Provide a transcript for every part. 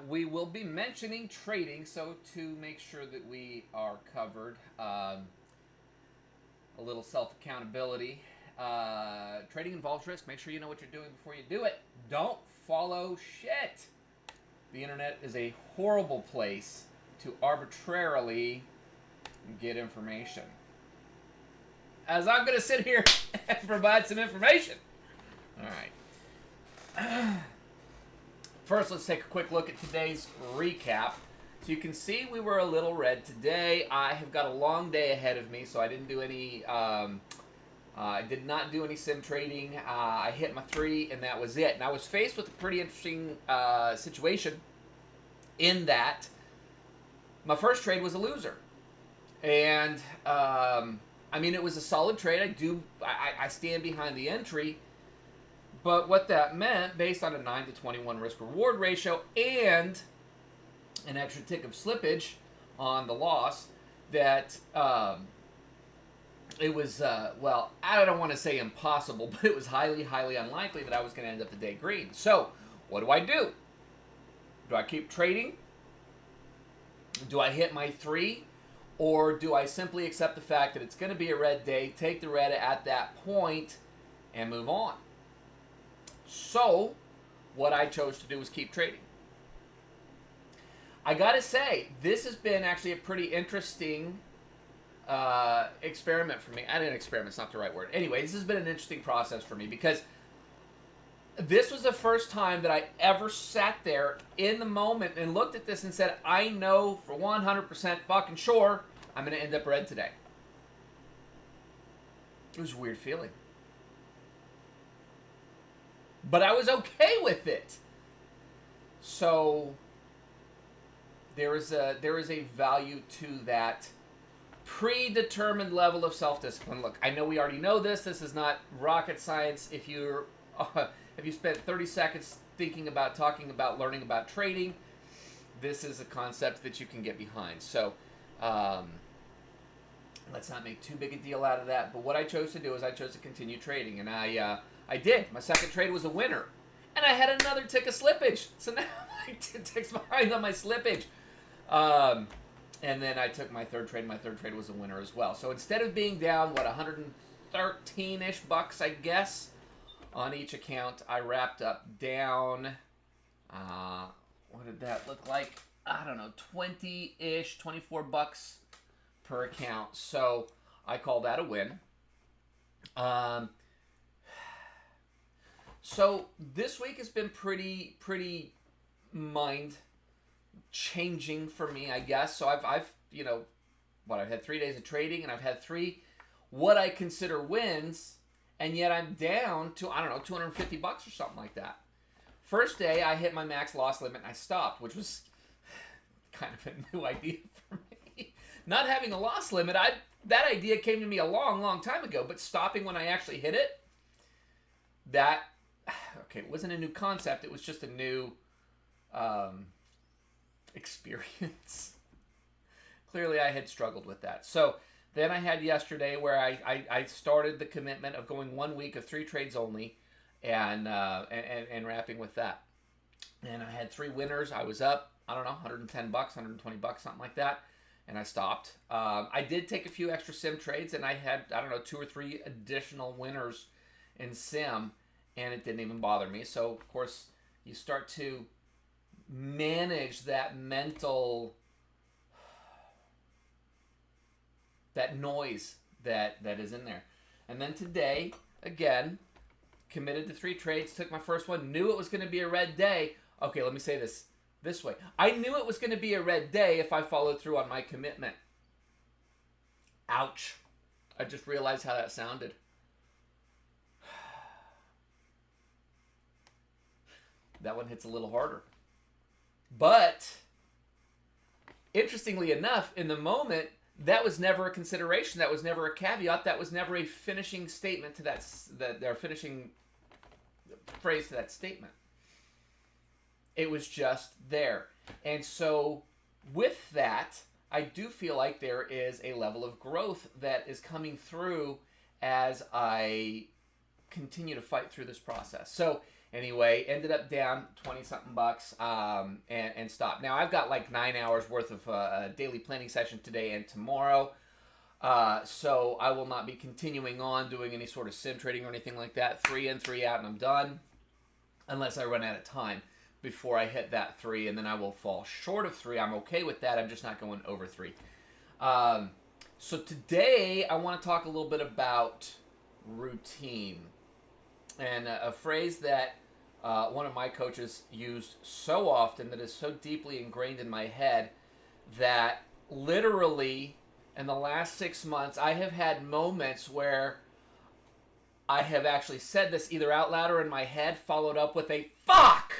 We will be mentioning trading, so to make sure that we are covered, a little self accountability. Trading involves risk. Make sure you know what you're doing before you do it. Don't follow shit. The internet is a horrible place to arbitrarily get information. As I'm going to sit here and provide some information. All right. First, let's take a quick look at today's recap. So you can see we were a little red today. I have got a long day ahead of me, so I didn't do any. I did not do any sim trading. I hit my 3, and that was it. And I was faced with a pretty interesting situation in that my first trade was a loser, and I mean, it was a solid trade. I stand behind the entry. But what that meant, based on a 9 to 21 risk-reward ratio and an extra tick of slippage on the loss, that it was, well, I don't want to say impossible, but it was highly, highly unlikely that I was going to end up the day green. So, what do? Do I keep trading? Do I hit my 3? Or do I simply accept the fact that it's going to be a red day, take the red at that point, and move on? So, what I chose to do was keep trading. I gotta say, this has been actually a pretty interesting experiment for me. An experiment's not the right word. Anyway, this has been an interesting process for me because this was the first time that I ever sat there in the moment and looked at this and said, I know for 100% fucking sure I'm going to end up red today. It was a weird feeling. But I was okay with it. So there is a value to that predetermined level of self-discipline. Look, I know we already know this. This is not rocket science. If you spent 30 seconds thinking about, talking about, learning about trading, this is a concept that you can get behind. So let's not make too big a deal out of that. But what I chose to do is I chose to continue trading, and I did. My second trade was a winner. And I had another tick of slippage. So now I'm 2 ticks behind on my slippage. And then I took my third trade. My third trade was a winner as well. So instead of being down, 113-ish bucks, I guess, on each account, I wrapped up down, what did that look like? I don't know, 20-ish, 24 bucks per account. So I call that a win. So this week has been pretty mind changing for me, I guess. So I've I've had 3 days of trading, and I've had 3 what I consider wins, and yet I'm down to, I don't know, 250 bucks or something like that. First day I hit my max loss limit and I stopped, which was kind of a new idea for me. Not having a loss limit, that idea came to me a long time ago, but stopping when I actually hit it, it wasn't a new concept, it was just a new experience. Clearly I had struggled with that. So then I had yesterday where I started the commitment of going 1 week of 3 trades only and wrapping with that. And I had 3 winners. I was up, I don't know, 110 bucks, 120 bucks, something like that. And I stopped. I did take a few extra sim trades, and I had, I don't know, 2 or 3 additional winners in sim, and it didn't even bother me. So, of course, you start to manage that mental, that noise that is in there. And then today, again, committed to 3 trades, took my first one, knew it was going to be a red day. Okay, let me say this way. I knew it was going to be a red day if I followed through on my commitment. Ouch. I just realized how that sounded. That one hits a little harder. But, interestingly enough, in the moment, that was never a consideration. That was never a caveat. That was never a finishing statement to their finishing phrase to that statement. It was just there. And so, with that, I do feel like there is a level of growth that is coming through as I continue to fight through this process. So, Anyway, ended up down 20-something bucks and stopped. Now, I've got like 9 hours worth of daily planning session today and tomorrow. So I will not be continuing on doing any sort of sim trading or anything like that. 3 in, 3 out, and I'm done. Unless I run out of time before I hit that 3, and then I will fall short of 3. I'm okay with that. I'm just not going over 3. So today I want to talk a little bit about routine. And a phrase that one of my coaches used so often that is so deeply ingrained in my head that literally in the last 6 months I have had moments where I have actually said this either out loud or in my head, followed up with a fuck.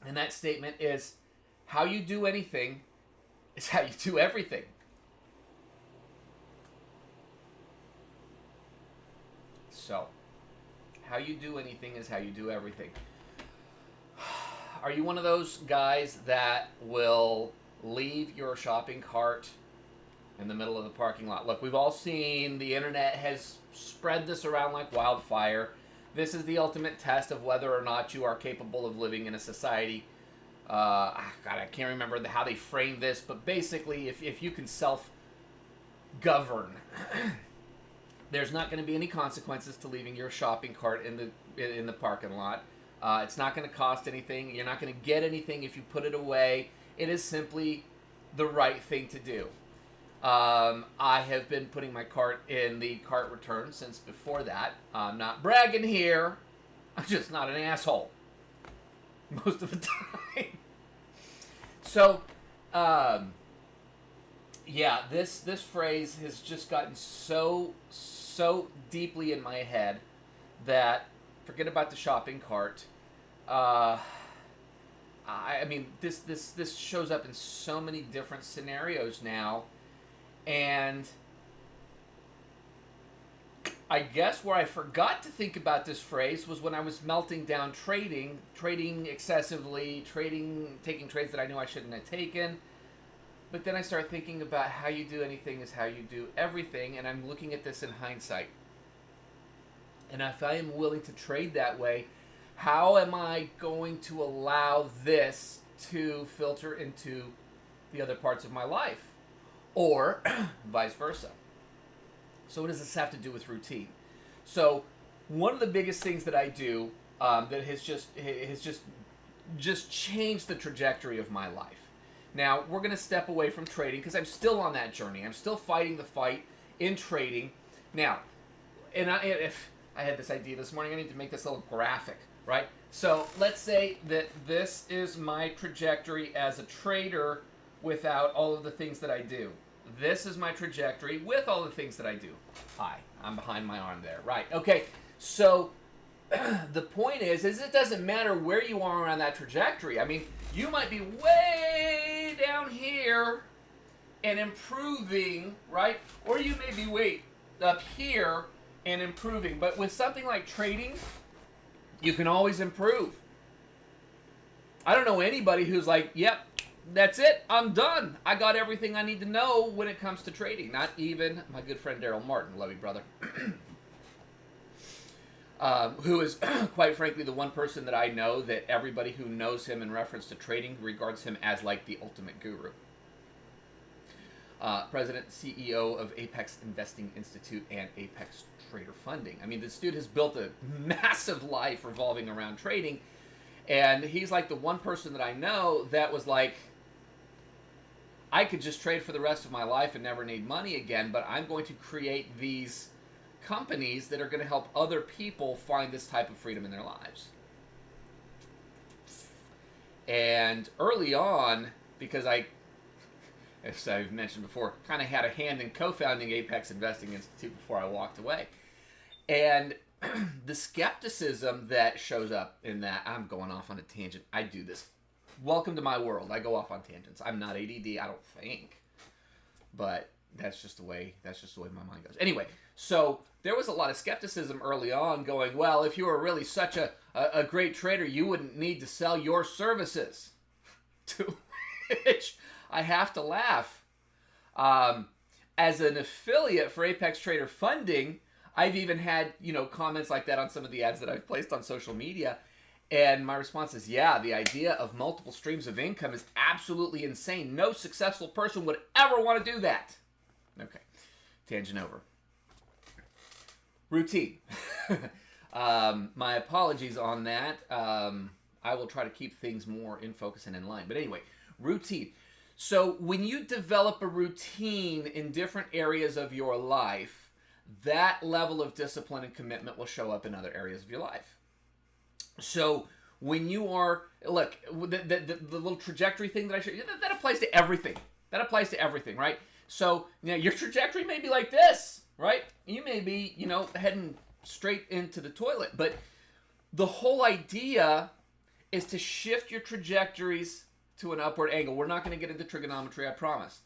And that statement is, how you do anything is how you do everything. So, how you do anything is how you do everything. Are you one of those guys that will leave your shopping cart in the middle of the parking lot? Look, we've all seen the internet has spread this around like wildfire. This is the ultimate test of whether or not you are capable of living in a society. God, I can't remember how they framed this, but basically, if you can self-govern, there's not going to be any consequences to leaving your shopping cart in the parking lot. It's not going to cost anything. You're not going to get anything if you put it away. It is simply the right thing to do. I have been putting my cart in the cart return since before that. I'm not bragging here. I'm just not an asshole most of the time. So, yeah, this phrase has just gotten so deeply in my head that forget about the shopping cart. I mean, this shows up in so many different scenarios now. And I guess where I forgot to think about this phrase was when I was melting down trading excessively, taking trades that I knew I shouldn't have taken. But then I start thinking about how you do anything is how you do everything, and I'm looking at this in hindsight. And if I am willing to trade that way, how am I going to allow this to filter into the other parts of my life? Or vice versa. So what does this have to do with routine? So one of the biggest things that I do that has just changed the trajectory of my life. Now, we're going to step away from trading because I'm still on that journey. I'm still fighting the fight in trading. Now, if I had this idea this morning, I need to make this little graphic, right? So let's say that this is my trajectory as a trader without all of the things that I do. This is my trajectory with all the things that I do. Hi, I'm behind my arm there. Right, okay. So the point is it doesn't matter where you are on that trajectory. I mean, you might be way down here and improving, right? Or you may be way up here and improving. But with something like trading, you can always improve. I don't know anybody who's like, yep, that's it, I'm done. I got everything I need to know when it comes to trading. Not even my good friend Daryl Martin, love you, brother. Who is, quite frankly, the one person that I know that everybody who knows him in reference to trading regards him as like the ultimate guru. President and CEO of Apex Investing Institute and Apex Trader Funding. I mean, this dude has built a massive life revolving around trading, and he's like the one person that I know that was like, I could just trade for the rest of my life and never need money again, but I'm going to create these companies that are going to help other people find this type of freedom in their lives. And early on, because I, as I've mentioned before, kind of had a hand in co-founding Apex Investing Institute before I walked away. And the skepticism that shows up in that, I'm going off on a tangent. I do this. Welcome to my world. I go off on tangents. I'm not ADD, I don't think. But that's just the way my mind goes. Anyway, so there was a lot of skepticism early on going, well, if you were really such a great trader, you wouldn't need to sell your services. To which I have to laugh. As an affiliate for Apex Trader Funding, I've even had, comments like that on some of the ads that I've placed on social media. And my response is, yeah, the idea of multiple streams of income is absolutely insane. No successful person would ever want to do that. Okay, tangent over. Routine. My apologies on that. I will try to keep things more in focus and in line. But anyway, routine. So when you develop a routine in different areas of your life, that level of discipline and commitment will show up in other areas of your life. So when you are, look, the little trajectory thing that I showed you, that applies to everything. That applies to everything, right? So your trajectory may be like this, right? You may be, heading straight into the toilet. But the whole idea is to shift your trajectories to an upward angle. We're not going to get into trigonometry, I promise.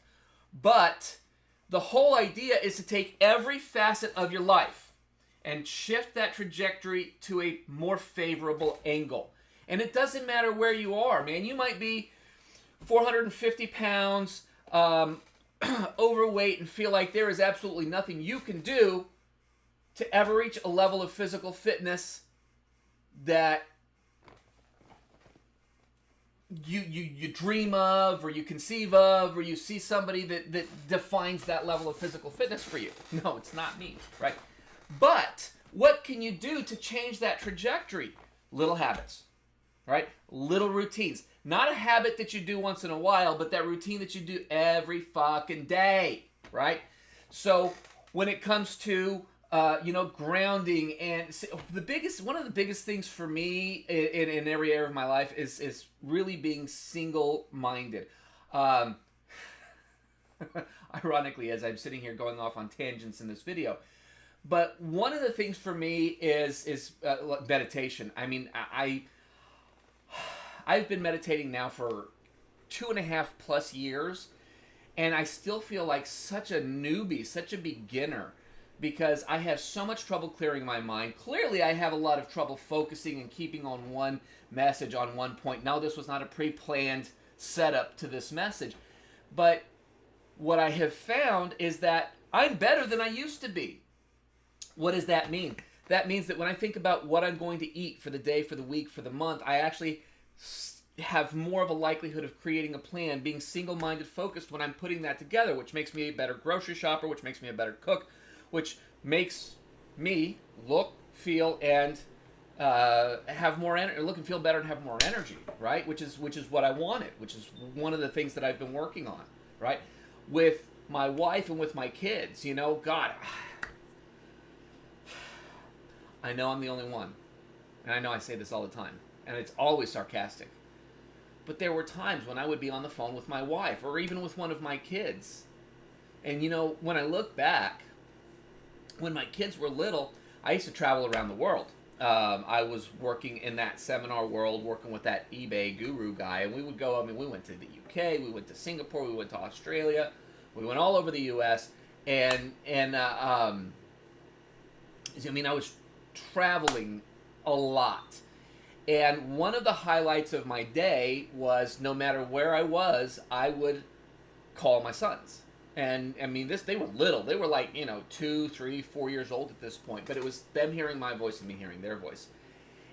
But the whole idea is to take every facet of your life and shift that trajectory to a more favorable angle. And it doesn't matter where you are, man. You might be 450 pounds, overweight, and feel like there is absolutely nothing you can do to ever reach a level of physical fitness that you dream of, or you conceive of, or you see somebody that defines that level of physical fitness for you. No, it's not me, right? But what can you do to change that trajectory? Little habits, right? Little routines. Not a habit that you do once in a while, but that routine that you do every fucking day, right? So when it comes to grounding, and one of the biggest things for me in every area of my life is really being single-minded. Ironically, as I'm sitting here going off on tangents in this video, but one of the things for me is meditation. I mean, I've been meditating now for 2.5+ years, and I still feel like such a newbie, such a beginner, because I have so much trouble clearing my mind. Clearly, I have a lot of trouble focusing and keeping on one message on one point. Now, this was not a pre-planned setup to this message, but what I have found is that I'm better than I used to be. What does that mean? That means that when I think about what I'm going to eat for the day, for the week, for the month, I actually have more of a likelihood of creating a plan, being single-minded focused when I'm putting that together, which makes me a better grocery shopper, which makes me a better cook, which makes me look, feel, and have more energy, look and feel better and have more energy, right? Which is what I wanted, which is one of the things that I've been working on, right? With my wife and with my kids, God, I know I'm the only one, and I know I say this all the time, and it's always sarcastic, but there were times when I would be on the phone with my wife, or even with one of my kids, and when I look back, when my kids were little, I used to travel around the world. I was working in that seminar world, working with that eBay guru guy, and we would go, we went to the UK, we went to Singapore, we went to Australia, we went all over the US, and I was traveling a lot. And one of the highlights of my day was, no matter where I was, I would call my sons. And they were little. They were like, 2, 3, 4 years old at this point. But it was them hearing my voice and me hearing their voice.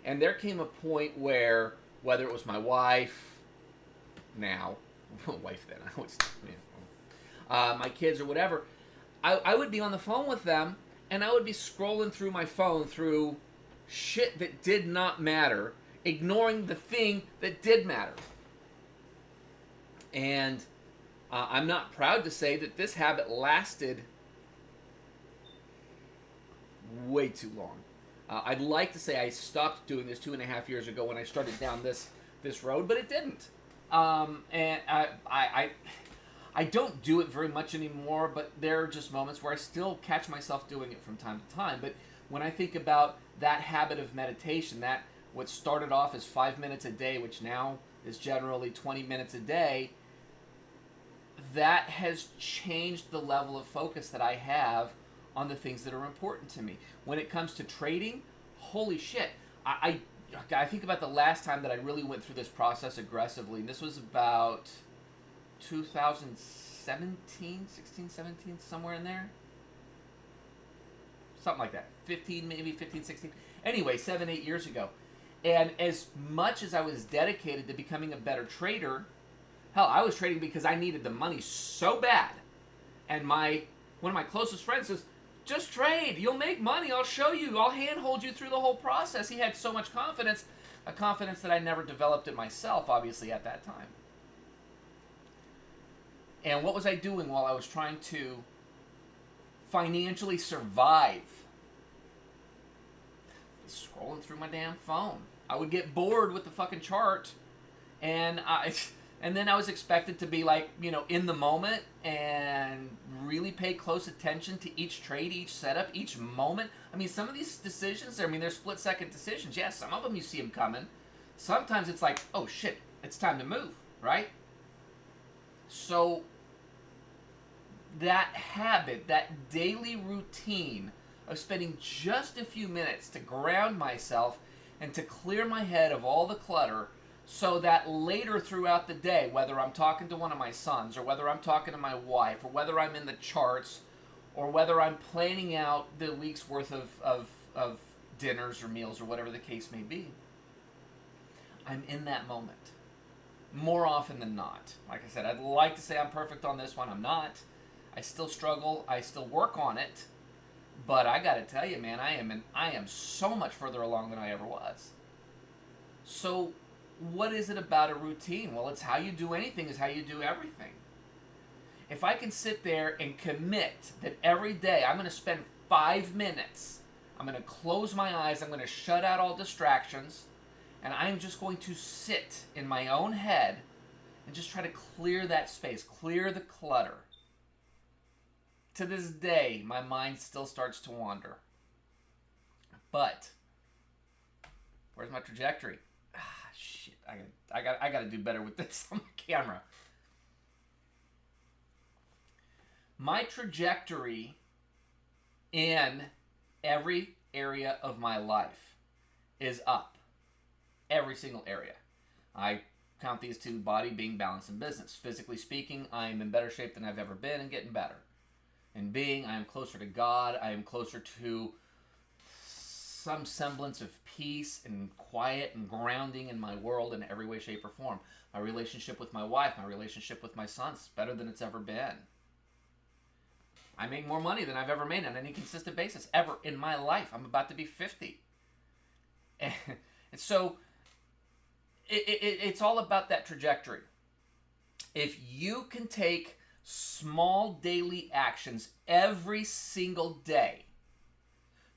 And there came a point where, whether it was my wife, now, wife then, I was, my kids or whatever, I would be on the phone with them, and I would be scrolling through my phone through shit that did not matter, ignoring the thing that did matter. And I'm not proud to say that this habit lasted way too long. I'd like to say I stopped doing this 2.5 years ago when I started down this road, but it didn't. And I don't do it very much anymore, but there are just moments where I still catch myself doing it from time to time. But when I think about that habit of meditation, that what started off as 5 minutes a day, which now is generally 20 minutes a day, that has changed the level of focus that I have on the things that are important to me. When it comes to trading, holy shit. I think about the last time that I really went through this process aggressively, and this was about 2017, 16, 17, somewhere in there. something like that. 15, maybe 15, 16. Anyway, 7, 8 years ago. And as much as I was dedicated to becoming a better trader, hell, I was trading because I needed the money so bad. And one of my closest friends says, just trade. You'll make money. I'll show you. I'll handhold you through the whole process. He had so much confidence, a confidence that I never developed in myself, obviously, at that time. And what was I doing while I was trying to financially survive? Scrolling through my damn phone. I would get bored with the fucking chart, and then I was expected to be like, in the moment and really pay close attention to each trade, each setup, each moment. I mean, some of these decisions, they're split-second decisions. Yeah, some of them you see them coming. Sometimes it's like, oh shit, it's time to move, right? So that habit, that daily routine of spending just a few minutes to ground myself and to clear my head of all the clutter, so that later throughout the day, whether I'm talking to one of my sons, or whether I'm talking to my wife, or whether I'm in the charts, or whether I'm planning out the week's worth of dinners or meals or whatever the case may be, I'm in that moment more often than not. Like I said, I'd like to say I'm perfect on this one. I'm not. I still struggle. I still work on it. But I got to tell you, man, I am so much further along than I ever was. So what is it about a routine? Well, it's how you do anything is how you do everything. If I can sit there and commit that every day I'm going to spend 5 minutes, I'm going to close my eyes, I'm going to shut out all distractions, and I'm just going to sit in my own head and just try to clear that space, clear the clutter. To this day, my mind still starts to wander. But where's my trajectory? Shit, I got to do better with this on my camera. My trajectory in every area of my life is up. Every single area. I count these two: body, being, balance, and business. Physically speaking, I am in better shape than I've ever been and getting better. In being, I am closer to God. I am closer to some semblance of peace and quiet and grounding in my world in every way, shape, or form. My relationship with my wife, my relationship with my sons, is better than it's ever been. I make more money than I've ever made on any consistent basis ever in my life. I'm about to be 50. And so it's all about that trajectory. If you can take small daily actions every single day,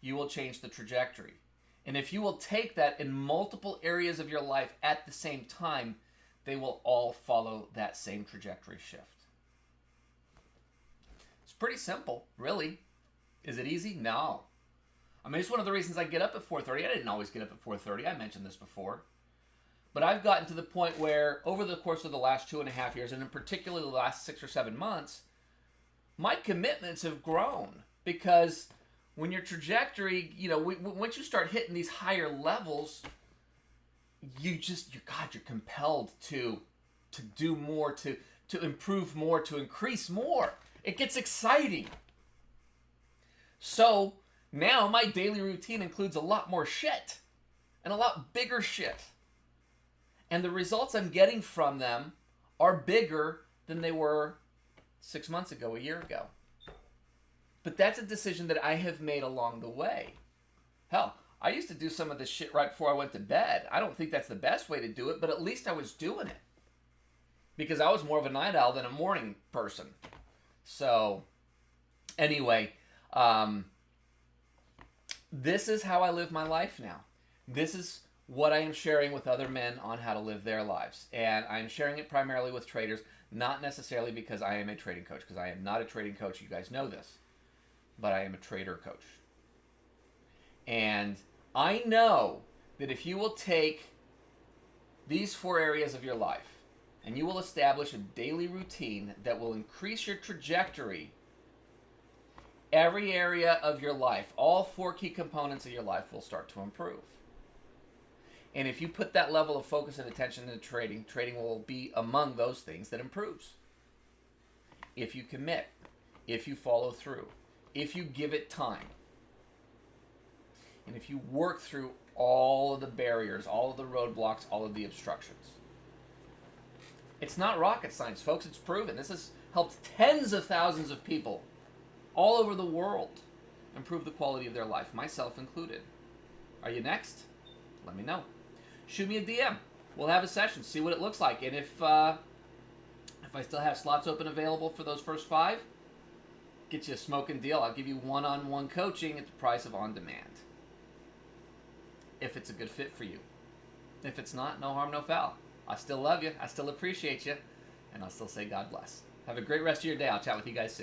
you will change the trajectory. And if you will take that in multiple areas of your life at the same time, they will all follow that same trajectory shift. It's pretty simple, really. Is it easy? No. I mean, it's one of the reasons I get up at 4:30. I didn't always get up at 4:30. I mentioned this before. But I've gotten to the point where over the course of the last 2.5 years, and in particular the last 6 or 7 months, my commitments have grown. Because when your trajectory, once you start hitting these higher levels, you're compelled to do more, to improve more, to increase more. It gets exciting. So now my daily routine includes a lot more shit and a lot bigger shit. And the results I'm getting from them are bigger than they were 6 months ago, a year ago. But that's a decision that I have made along the way. Hell, I used to do some of this shit right before I went to bed. I don't think that's the best way to do it, but at least I was doing it. Because I was more of a night owl than a morning person. So, anyway, this is how I live my life now. This is what I am sharing with other men on how to live their lives. And I'm sharing it primarily with traders, not necessarily because I am a trading coach, because I am not a trading coach. You guys know this. But I am a trader coach. And I know that if you will take these 4 areas of your life and you will establish a daily routine that will increase your trajectory, every area of your life, all 4 key components of your life will start to improve. And if you put that level of focus and attention into trading, trading will be among those things that improves. If you commit, if you follow through, if you give it time. and if you work through all of the barriers, all of the roadblocks, all of the obstructions. It's not rocket science, folks. It's proven. This has helped tens of thousands of people all over the world improve the quality of their life, myself included. Are you next? Let me know. Shoot me a DM. We'll have a session, see what it looks like. And if I still have slots open available for those first 5, get you a smoking deal. I'll give you one-on-one coaching at the price of on-demand. If it's a good fit for you. If it's not, no harm, no foul. I still love you. I still appreciate you. And I'll still say God bless. Have a great rest of your day. I'll chat with you guys soon.